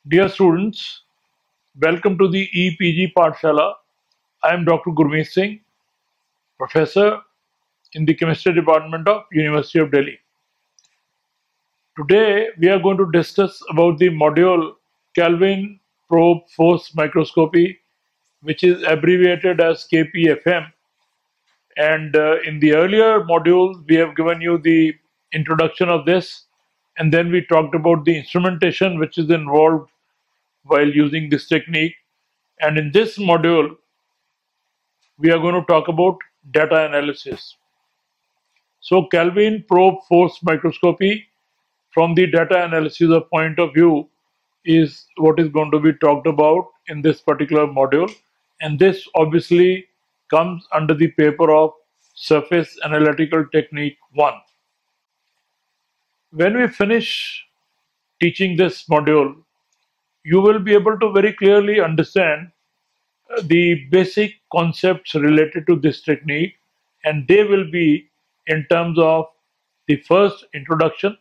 Dear students, welcome to the EPG Pathshala. I am Dr. Gurmeet Singh, Professor in the Chemistry Department of University of Delhi. Today we are going to discuss about the module Kelvin Probe Force Microscopy, which is abbreviated as KPFM. And in the earlier modules, we have given you the introduction of this, and then we talked about the instrumentation which is involved while using this technique. And in this module, we are going to talk about data analysis. So, Kelvin probe force microscopy from the data analysis of point of view is what is going to be talked about in this particular module. And this obviously comes under the paper of Surface Analytical Technique 1. When we finish teaching this module, you will be able to very clearly understand the basic concepts related to this technique, and they will be in terms of the first introduction.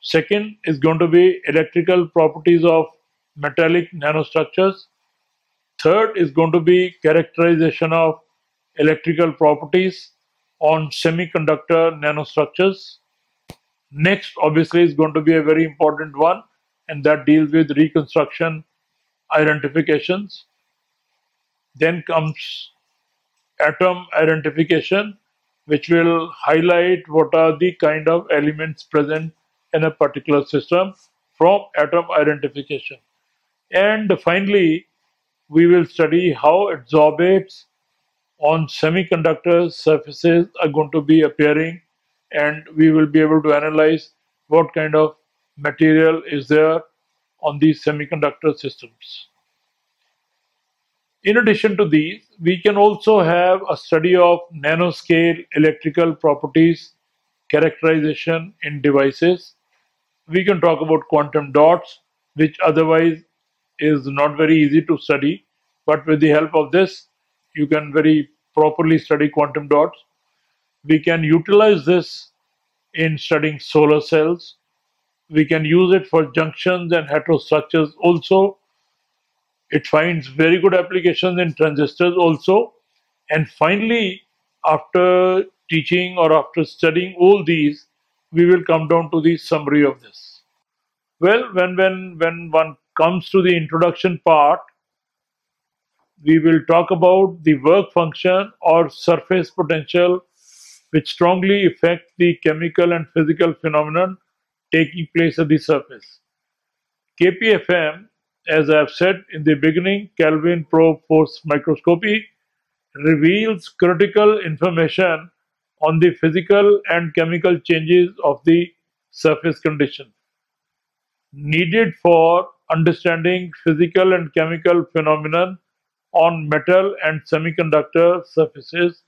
Second is going to be electrical properties of metallic nanostructures. Third is going to be characterization of electrical properties on semiconductor nanostructures. Next, obviously, is going to be a very important one, and that deals with reconstruction identifications. Then comes atom identification, which will highlight what are the kind of elements present in a particular system from atom identification. And finally, we will study how adsorbates on semiconductor surfaces are going to be appearing, and we will be able to analyze what kind of material is there on these semiconductor systems. In addition to these, we can also have a study of nanoscale electrical properties, characterization in devices. We can talk about quantum dots, which otherwise is not very easy to study, but with the help of this, you can very properly study quantum dots. We can utilize this in studying solar cells. We can use it for junctions and heterostructures also. It finds very good applications in transistors also. And finally, after teaching or after studying all these, we will come down to the summary of this. Well, when one comes to the introduction part, we will talk about the work function or surface potential, which strongly affect the chemical and physical phenomenon taking place at the surface. KPFM, as I have said in the beginning, Kelvin probe force microscopy, reveals critical information on the physical and chemical changes of the surface condition needed for understanding physical and chemical phenomenon on metal and semiconductor surfaces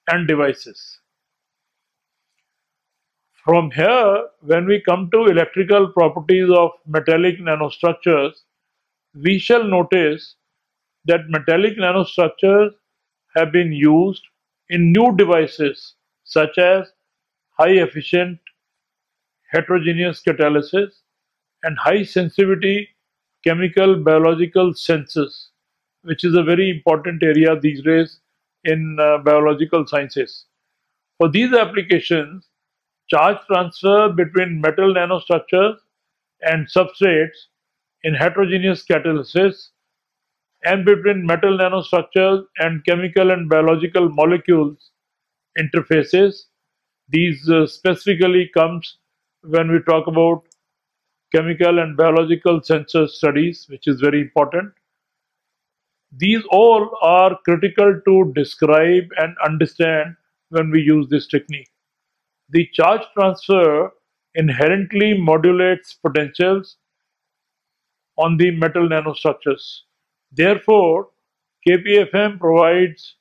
and devices. From here, when we come to electrical properties of metallic nanostructures, we shall notice that metallic nanostructures have been used in new devices such as high efficient heterogeneous catalysis and high sensitivity chemical biological sensors, which is a very important area these days in biological sciences. For these applications, charge transfer between metal nanostructures and substrates in heterogeneous catalysis and between metal nanostructures and chemical and biological molecules interfaces. These specifically comes when we talk about chemical and biological sensor studies, which is very important. These all are critical to describe and understand when we use this technique. The charge transfer inherently modulates potentials on the metal nanostructures. Therefore, KPFM provides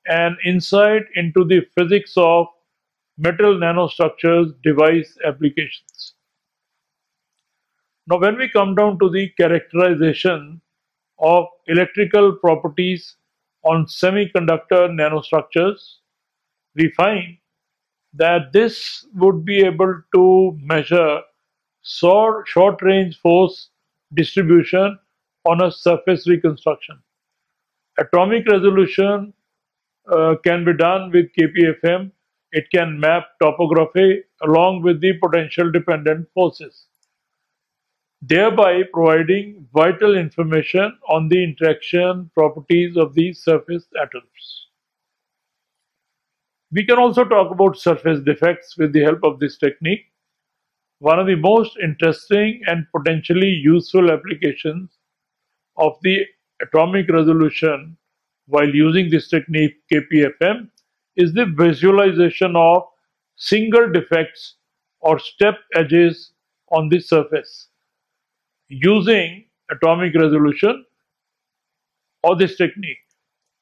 an insight into the physics of metal nanostructures device applications. Now, when we come down to the characterization of electrical properties on semiconductor nanostructures, we find that this would be able to measure short range force distribution on a surface reconstruction. Atomic resolution can be done with KPFM. It can map topography along with the potential dependent forces, thereby providing vital information on the interaction properties of these surface atoms. We can also talk about surface defects with the help of this technique. One of the most interesting and potentially useful applications of the atomic resolution while using this technique KPFM is the visualization of single defects or step edges on the surface. Using atomic resolution or this technique,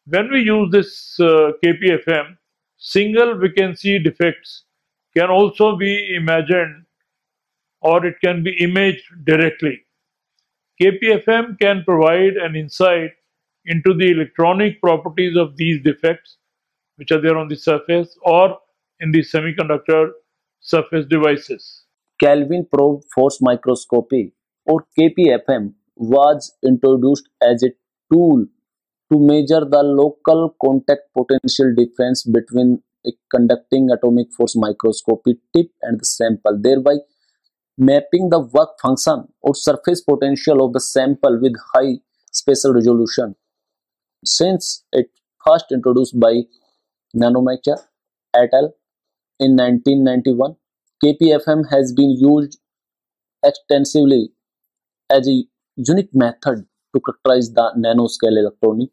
when we use this KPFM, single vacancy defects can also be imagined or it can be imaged directly. KPFM can provide an insight into the electronic properties of these defects which are there on the surface or in the semiconductor surface devices. Kelvin probe force microscopy or KPFM was introduced as a tool to measure the local contact potential difference between a conducting atomic force microscopy tip and the sample, thereby mapping the work function or surface potential of the sample with high spatial resolution. Since it first introduced by Nanostructures et al. In 1991, KPFM has been used extensively as a unique method to characterize the nanoscale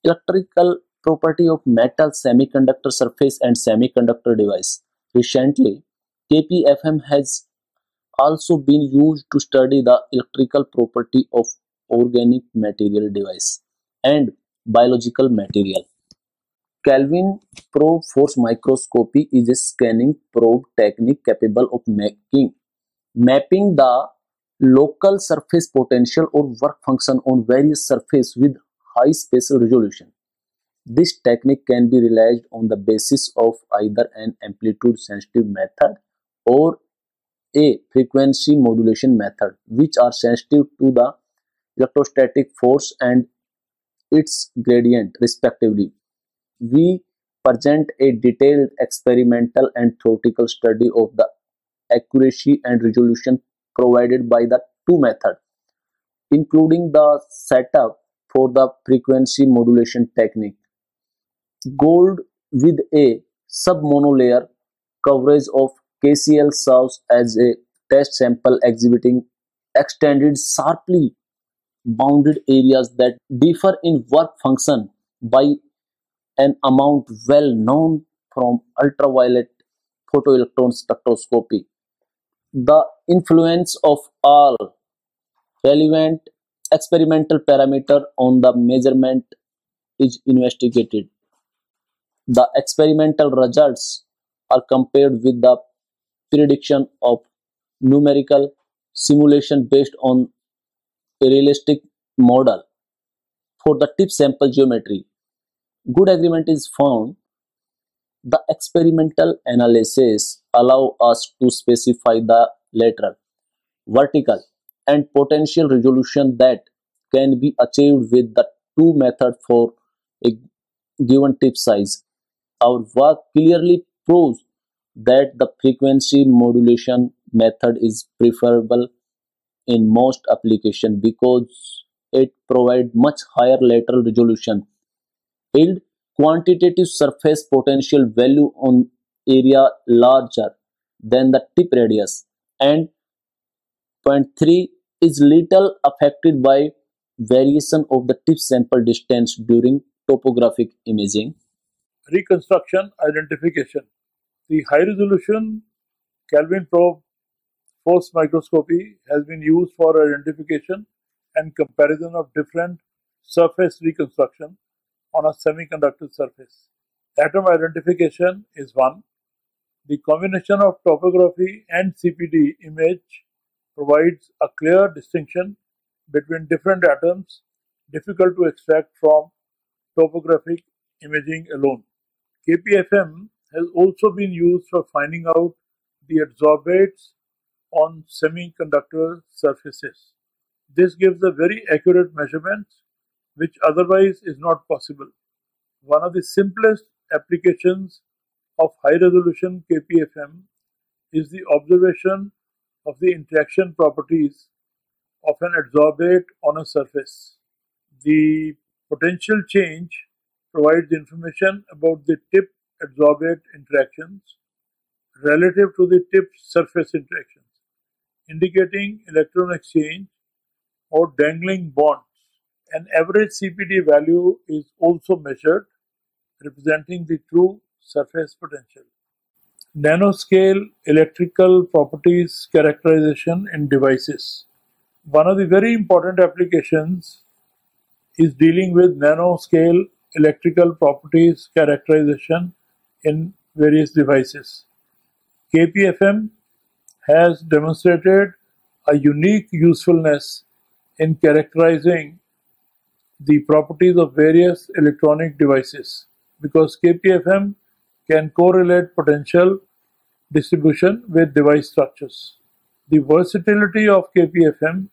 electrical property of metal semiconductor surface and semiconductor device. Recently, KPFM has also been used to study the electrical property of organic material device and biological material. Kelvin probe force microscopy is a scanning probe technique capable of mapping the local surface potential or work function on various surfaces with high spatial resolution. This technique can be realized on the basis of either an amplitude sensitive method or a frequency modulation method, which are sensitive to the electrostatic force and its gradient respectively. We present a detailed experimental and theoretical study of the accuracy and resolution provided by the two methods, including the setup for the frequency modulation technique. Gold with a submonolayer coverage of KCl serves as a test sample exhibiting extended sharply bounded areas that differ in work function by an amount well known from ultraviolet photoelectron spectroscopy. The influence of all relevant experimental parameter on the measurement is investigated. The experimental results are compared with the prediction of numerical simulation based on a realistic model for the tip sample geometry. Good agreement is found. The experimental analysis allow us to specify the lateral, vertical, and potential resolution that can be achieved with the two methods for a given tip size. Our work clearly proves that the frequency modulation method is preferable in most applications because it provides much higher lateral resolution, yield quantitative surface potential value on area larger than the tip radius, and point 3 is little affected by variation of the tip sample distance during topographic imaging. Reconstruction identification. The high resolution Kelvin probe force microscopy has been used for identification and comparison of different surface reconstruction on a semiconductor surface. Atom identification is one. The combination of topography and CPD image provides a clear distinction between different atoms difficult to extract from topographic imaging alone. KPFM has also been used for finding out the adsorbates on semiconductor surfaces. This gives a very accurate measurement which otherwise is not possible. One of the simplest applications of high resolution KPFM is the observation of the interaction properties of an adsorbate on a surface. The potential change provides information about the tip adsorbate interactions relative to the tip surface interactions, indicating electron exchange or dangling bonds. An average CPD value is also measured, representing the true surface potential. Nanoscale electrical properties characterization in devices. One of the very important applications is dealing with nanoscale electrical properties characterization in various devices. KPFM has demonstrated a unique usefulness in characterizing the properties of various electronic devices because KPFM can correlate potential distribution with device structures. The versatility of KPFM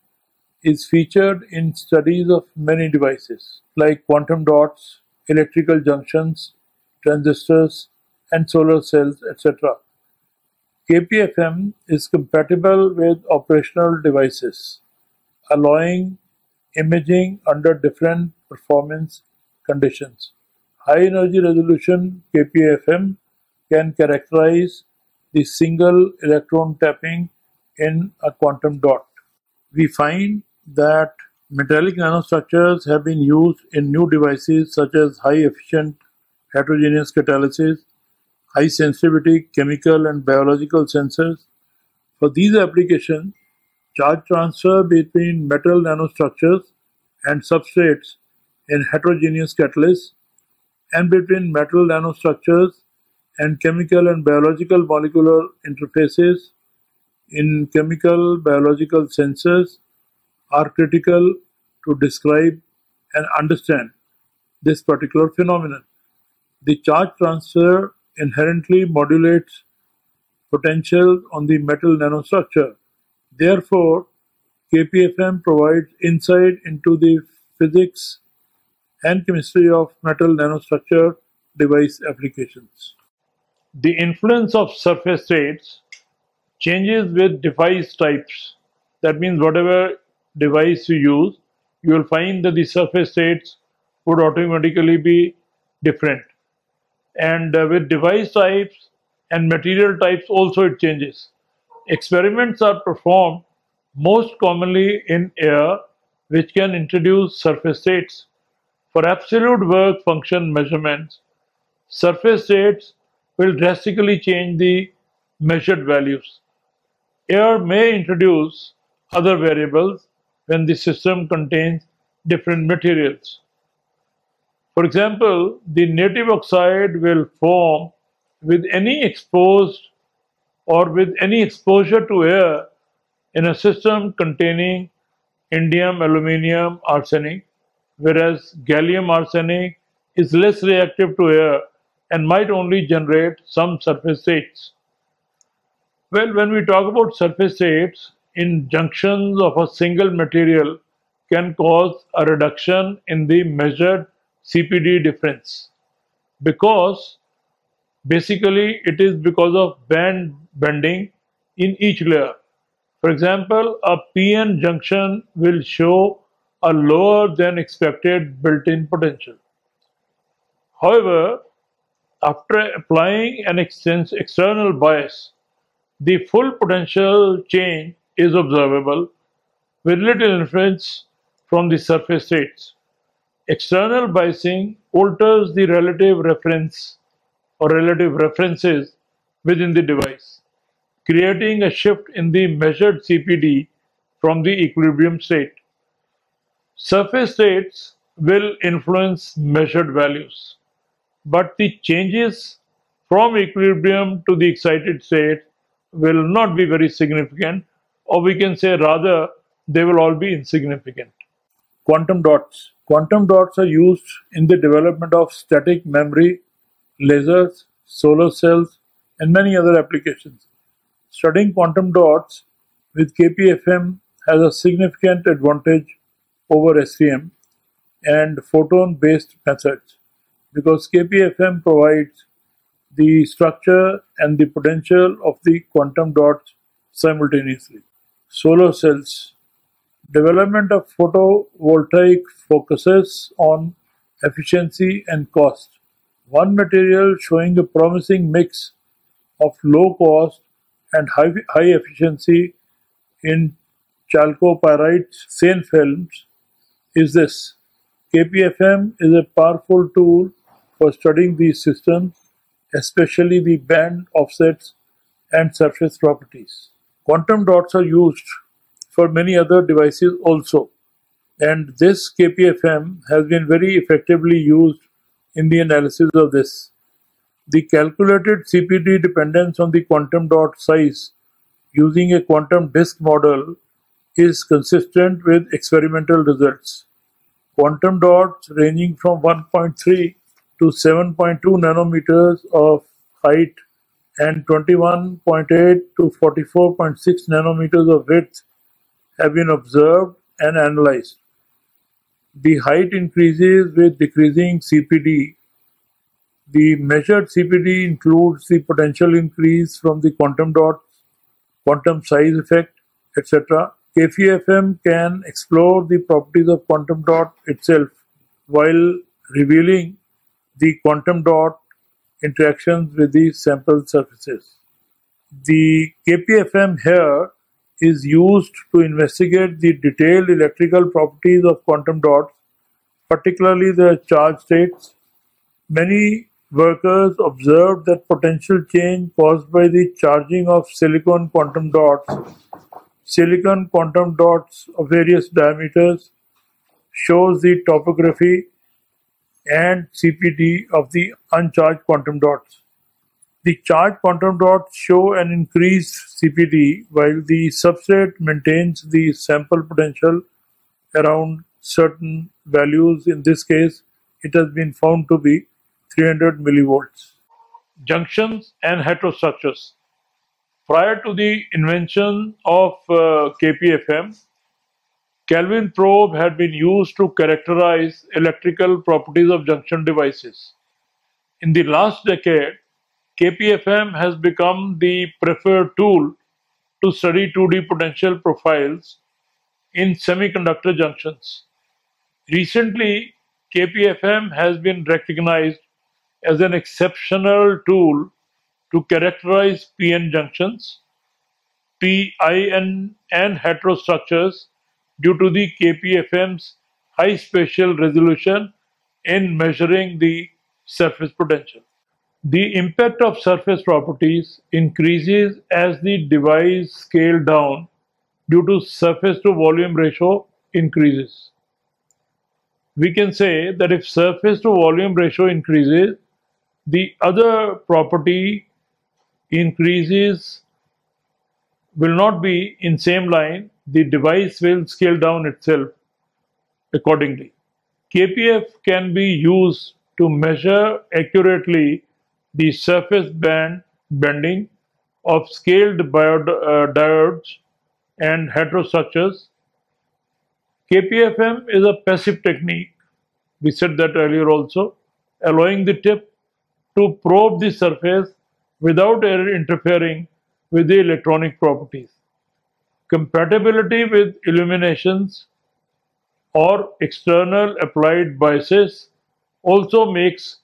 is featured in studies of many devices like quantum dots, electrical junctions, transistors, and solar cells, etc. KPFM is compatible with operational devices, allowing imaging under different performance conditions. High energy resolution KPFM can characterize the single electron tapping in a quantum dot. We find that metallic nanostructures have been used in new devices such as high efficient heterogeneous catalysis, high sensitivity chemical and biological sensors. For these applications, charge transfer between metal nanostructures and substrates in heterogeneous catalysts and between metal nanostructures and chemical and biological molecular interfaces in chemical biological sensors are critical to describe and understand this particular phenomenon. The charge transfer inherently modulates potential on the metal nanostructure. Therefore, KPFM provides insight into the physics and chemistry of metal nanostructure device applications. The influence of surface states changes with device types. That means whatever device you use, you will find that the surface states would automatically be different. And with device types and material types also it changes. Experiments are performed most commonly in air, which can introduce surface states. For absolute work function measurements, surface states will drastically change the measured values. Air may introduce other variables when the system contains different materials. For example, the native oxide will form with any exposed or with any exposure to air in a system containing indium, aluminium, arsenic, whereas gallium arsenic is less reactive to air and might only generate some surface states. Well, when we talk about surface states, in junctions of a single material can cause a reduction in the measured CPD difference because basically it is because of band bending in each layer. For example, a PN junction will show a lower than expected built-in potential. However, after applying an external bias, the full potential change is observable with little influence from the surface states. External biasing alters the relative reference or relative references within the device, creating a shift in the measured CPD from the equilibrium state. Surface states will influence measured values, but the changes from equilibrium to the excited state will not be very significant, or we can say rather they will all be insignificant. Quantum dots. Quantum dots are used in the development of static memory, lasers, solar cells, and many other applications. Studying quantum dots with KPFM has a significant advantage over SVM and photon-based methods because KPFM provides the structure and the potential of the quantum dots simultaneously. Solar cells. Development of photovoltaic focuses on efficiency and cost. One material showing a promising mix of low cost and high efficiency in chalcopyrite thin films is this. KPFM is a powerful tool for studying these systems, especially the band offsets and surface properties. Quantum dots are used for many other devices also, and this KPFM has been very effectively used in the analysis of this. The calculated CPD dependence on the quantum dot size using a quantum disk model is consistent with experimental results. Quantum dots ranging from 1.3 to 7.2 nanometers of height and 21.8 to 44.6 nanometers of width have been observed and analyzed. The height increases with decreasing CPD. The measured CPD includes the potential increase from the quantum dots, quantum size effect, etc. KPFM can explore the properties of quantum dot itself while revealing the quantum dot interactions with the sample surfaces. The KPFM here is used to investigate the detailed electrical properties of quantum dots, particularly the charge states. Many workers observed that potential change caused by the charging of silicon quantum dots of various diameters shows the topography and CPD of the uncharged quantum dots. The charged quantum dots show an increased CPD while the substrate maintains the sample potential around certain values. In this case, it has been found to be 300 millivolts. Junctions and heterostructures. Prior to the invention of KPFM, Kelvin probe had been used to characterize electrical properties of junction devices. In the last decade, KPFM has become the preferred tool to study 2D potential profiles in semiconductor junctions. Recently, KPFM has been recognized as an exceptional tool to characterize PN junctions, PIN, and heterostructures due to the KPFM's high spatial resolution in measuring the surface potential. The impact of surface properties increases as the device scaled down due to surface to volume ratio increases. We can say that if surface to volume ratio increases, the other property increases will not be in same line, the device will scale down itself accordingly. KPF can be used to measure accurately the surface band bending of scaled diodes and heterostructures. KPFM is a passive technique, we said that earlier also, allowing the tip to probe the surface without interfering with the electronic properties. Compatibility with illuminations or external applied biases also makes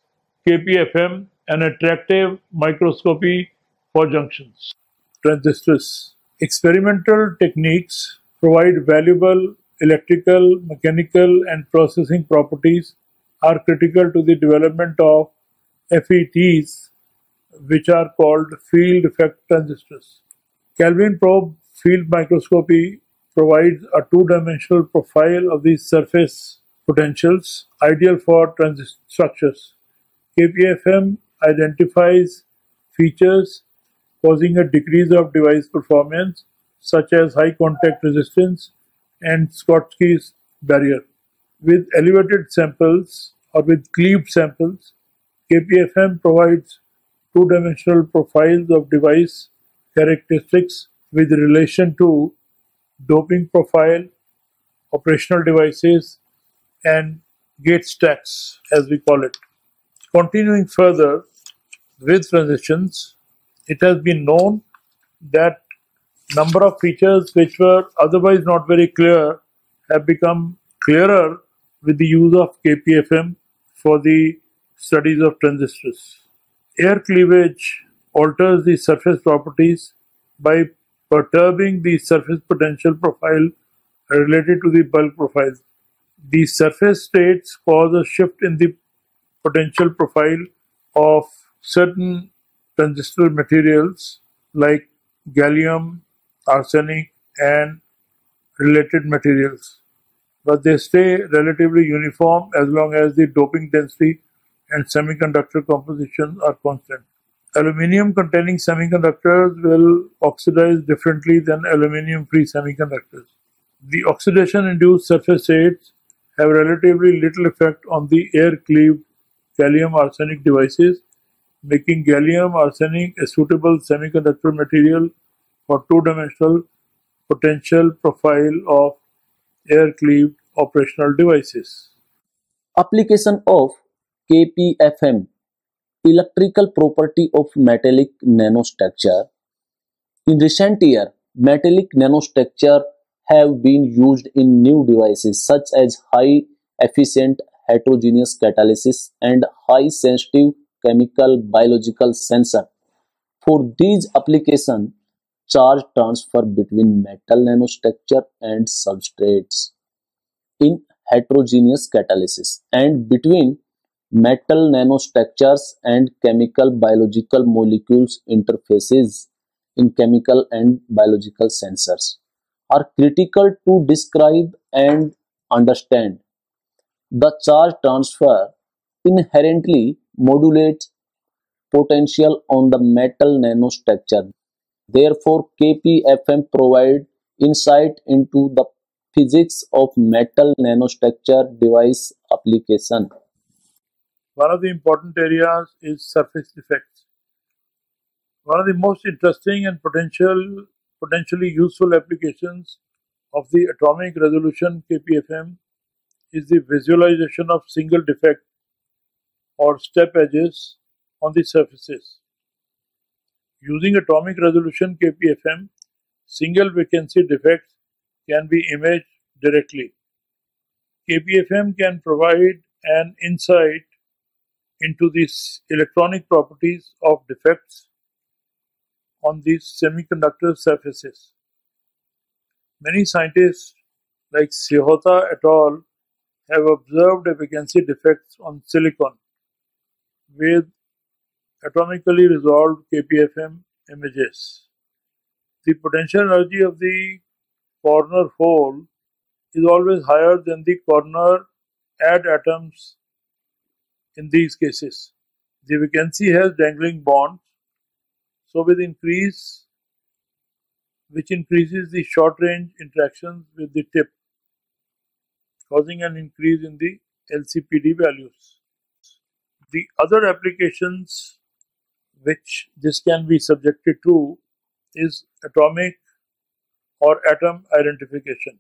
KPFM an attractive microscopy for junctions. Transistors. Experimental techniques provide valuable electrical, mechanical, and processing properties are critical to the development of FETs, which are called field effect transistors. Kelvin probe field microscopy provides a two-dimensional profile of the surface potentials ideal for transistor structures. KPFM identifies features causing a decrease of device performance, such as high contact resistance and Schottky's barrier. With elevated samples or with cleaved samples, KPFM provides two-dimensional profiles of device characteristics with relation to doping profile, operational devices, and gate stacks, as we call it. Continuing further with transitions, it has been known that number of features which were otherwise not very clear have become clearer with the use of KPFM for the studies of transistors. Air cleavage alters the surface properties by perturbing the surface potential profile related to the bulk profile. The surface states cause a shift in the potential profile of certain transistor materials like gallium, arsenic, and related materials, but they stay relatively uniform as long as the doping density and semiconductor composition are constant. Aluminium containing semiconductors will oxidize differently than aluminium free semiconductors. The oxidation induced surface states have relatively little effect on the air cleaved gallium arsenic devices, making gallium arsenic a suitable semiconductor material for two-dimensional potential profile of air cleaved operational devices. Application of KPFM, electrical property of metallic nanostructure. In recent years, metallic nanostructure have been used in new devices such as high efficient heterogeneous catalysis and high sensitive chemical biological sensor. For these applications, charge transfer between metal nanostructure and substrates in heterogeneous catalysis and between metal nanostructures and chemical biological molecules interfaces in chemical and biological sensors are critical to describe and understand. The charge transfer inherently modulates potential on the metal nanostructure. Therefore, KPFM provides insight into the physics of metal nanostructure device application. One of the important areas is surface defects. One of the most interesting and potentially useful applications of the atomic resolution KPFM is the visualization of single defect or step edges on the surfaces. Using atomic resolution KPFM, single vacancy defects can be imaged directly. KPFM can provide an insight into the electronic properties of defects on these semiconductor surfaces. Many scientists like Sehota et al. Have observed a vacancy defects on silicon with atomically resolved KPFM images. The potential energy of the corner hole is always higher than the corner add atoms in these cases. The vacancy has dangling bonds, so which increases the short range interactions with the tip, causing an increase in the LCPD values. The other applications which this can be subjected to is atomic or atom identification.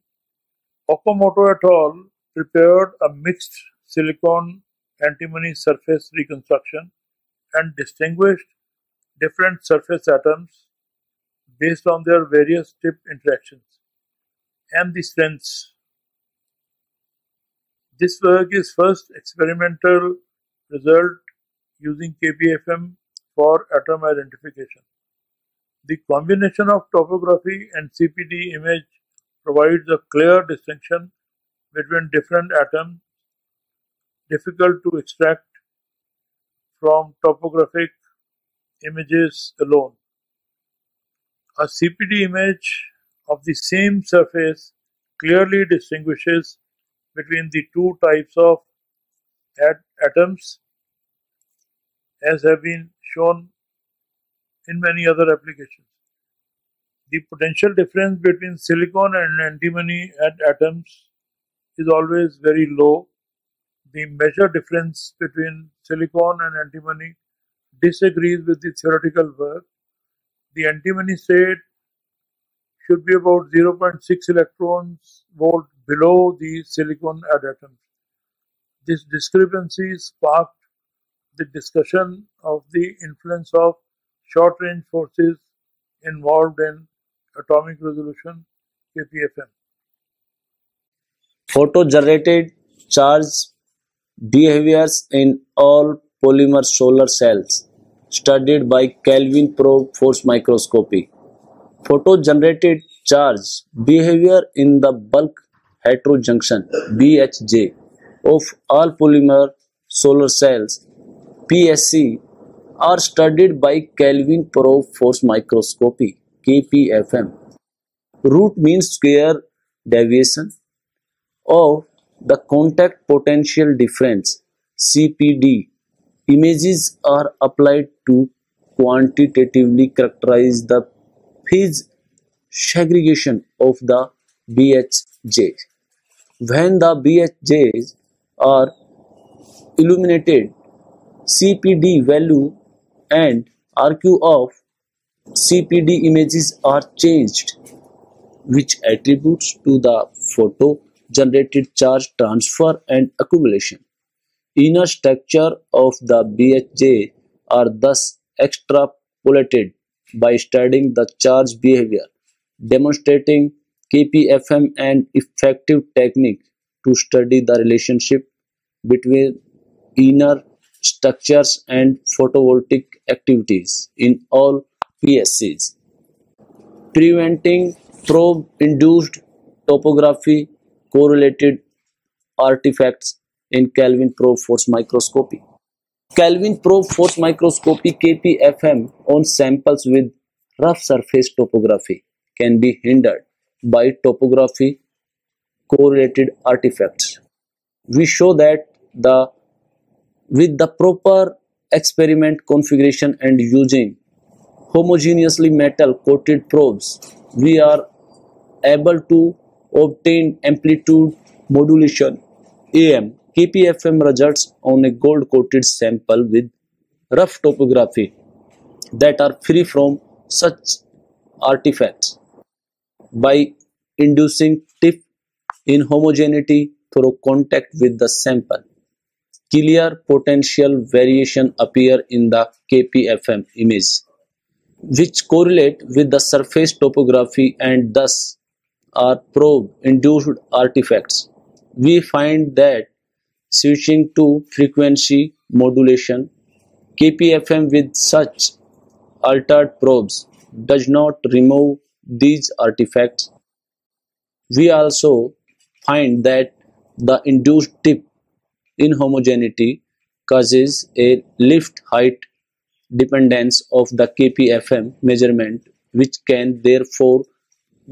Okamoto et al. Prepared a mixed silicon antimony surface reconstruction and distinguished different surface atoms based on their various tip interactions and the strengths. This work is first experimental result using KPFM for atom identification. The combination of topography and CPD image provides a clear distinction between different atoms, difficult to extract from topographic images alone. A CPD image of the same surface clearly distinguishes between the two types of atoms, as have been shown in many other applications. The potential difference between silicon and antimony atoms is always very low. The measured difference between silicon and antimony disagrees with the theoretical work. The antimony state should be about 0.6 electrons volt below the silicon add atoms. This discrepancy sparked the discussion of the influence of short-range forces involved in atomic resolution (KPFM). Photo-generated charge behaviors in all polymer solar cells studied by Kelvin probe force microscopy. Photo-generated charge behavior in the bulk heterojunction (BHJ) of all polymer solar cells (PSC) are studied by Kelvin probe force microscopy (KPFM). Root mean square deviation of the contact potential difference (CPD) images are applied to quantitatively characterize the phase segregation of the BHJ. When the BHJs are illuminated, CPD value and RQ of CPD images are changed, which attributes to the photo-generated charge transfer and accumulation. Inner structure of the BHJ are thus extrapolated by studying the charge behavior, demonstrating KPFM an effective technique to study the relationship between inner structures and photovoltaic activities in all PSCs. Preventing probe-induced topography correlated artifacts in Kelvin probe force microscopy. Kelvin probe force microscopy (KPFM) on samples with rough surface topography can be hindered by topography correlated artifacts. We show that with the proper experiment configuration and using homogeneously metal coated probes, we are able to obtain amplitude modulation (AM) KPFM results on a gold coated sample with rough topography that are free from such artifacts by inducing tip inhomogeneity through contact with the sample. Clear potential variation appear in the KPFM image, which correlate with the surface topography and thus are probe-induced artifacts. We find that switching to frequency modulation (KPFM) with such altered probes does not remove these artifacts. We also find that the induced tip inhomogeneity causes a lift height dependence of the KPFM measurement, which can therefore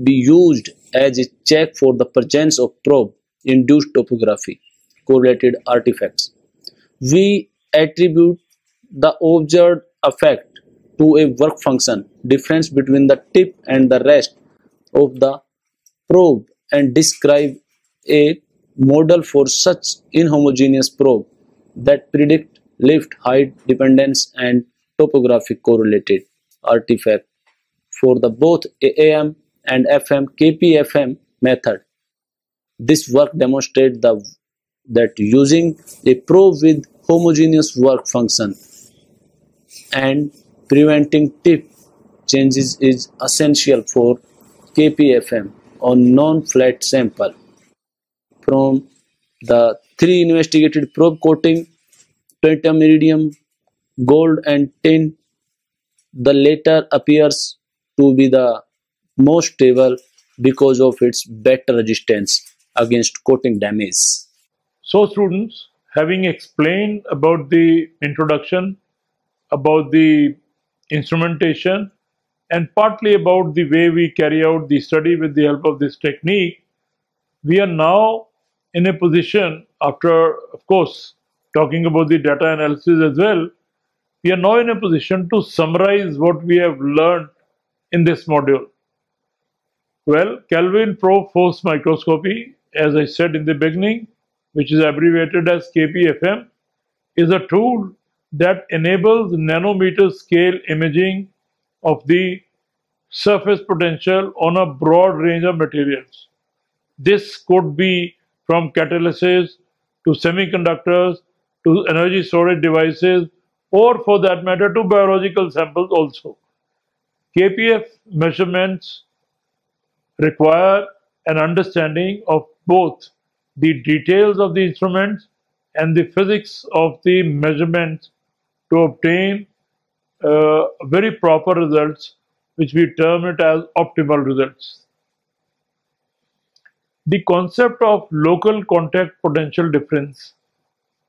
be used as a check for the presence of probe-induced topography correlated artifacts. We attribute the observed effect to a work function difference between the tip and the rest of the probe and describe a model for such inhomogeneous probe that predict lift height dependence and topographic correlated artifact for the both AM and FM KPFM method. This work demonstrates that using a probe with homogeneous work function and preventing tip changes is essential for KPFM on non-flat sample. From the three investigated probe coating, titanium, iridium, gold and tin, the latter appears to be the most stable because of its better resistance against coating damage. So students, having explained about the introduction, about the instrumentation, and partly about the way we carry out the study with the help of this technique, we are now in a position, after of course talking about the data analysis as well, we are now in a position to summarize what we have learned in this module. Well, Kelvin probe force microscopy, as I said in the beginning, which is abbreviated as KPFM, is a tool that enables nanometer scale imaging of the surface potential on a broad range of materials. This could be from catalysis to semiconductors to energy storage devices, or for that matter, to biological samples also. KPF measurements require an understanding of both the details of the instruments and the physics of the measurements to obtain very proper results, which we term it as optimal results. The concept of local contact potential difference,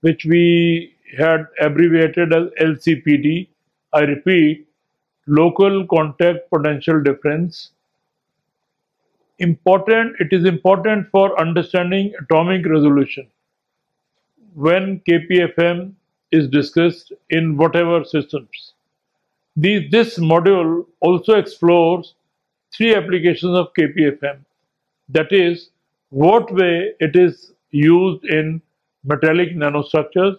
which we had abbreviated as LCPD, I repeat, local contact potential difference, it is important for understanding atomic resolution when KPFM is discussed in whatever systems. This module also explores three applications of KPFM. That is, what way it is used in metallic nanostructures,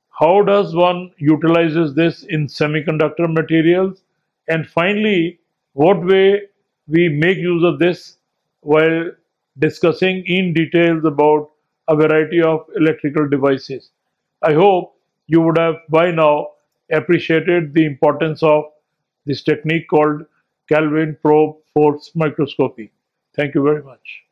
how does one utilizes this in semiconductor materials, and finally, what way we make use of this while discussing in details about a variety of electrical devices. I hope you would have by now appreciated the importance of this technique called Kelvin probe force microscopy. Thank you very much.